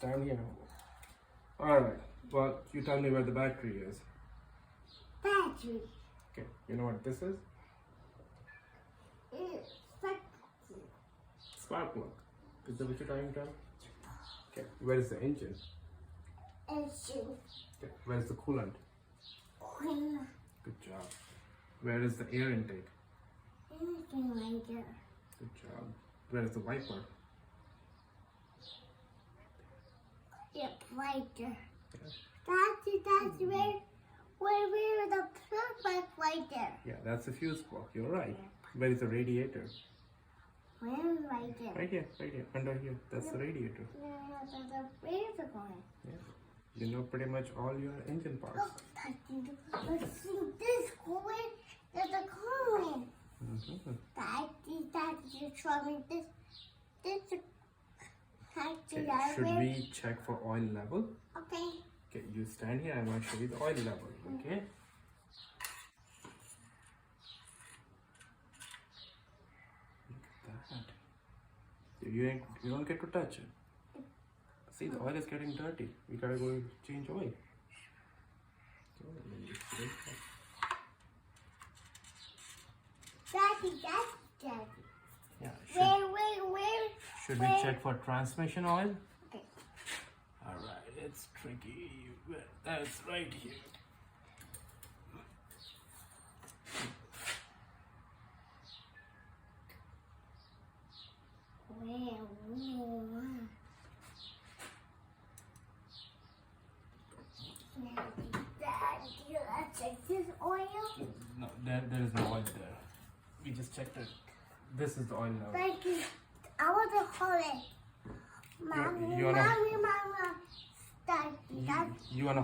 stand here. Alright, well, you tell me where the battery is. Battery. Okay, you know what this is? It's like Spark plug. Is that what you're trying to tell? Okay, where is the engine? engine. Okay, where is the coolant? Queen. Good job. Where is the air intake? Anything like that. Good job. Where is the wiper? Yep, right there. Yeah, That's where the plug was right there. yeah, that's the fuse block. You're right. Where is the radiator? Where right there? Right here, under here. That's the radiator. Where's it going? Yeah. You know pretty much all your engine parts. Let's see this going. There's a coin. Mm-hmm. That's just showing this. Okay, should we check for oil level? Okay. Okay, you stand here. I want to show you the oil level. Okay. Look at that. You don't get to touch it. See, the oil is getting dirty. We gotta go change oil. Daddy. Yeah. Where? Should we check for transmission oil? Okay. Alright, it's tricky. That's right here. Where? Daddy, let's check this oil. No, there is no oil there. We just checked it. This is the oil level. Thank you. I want to hold it. Mommy, you wanna- Mommy. Daddy, You wanna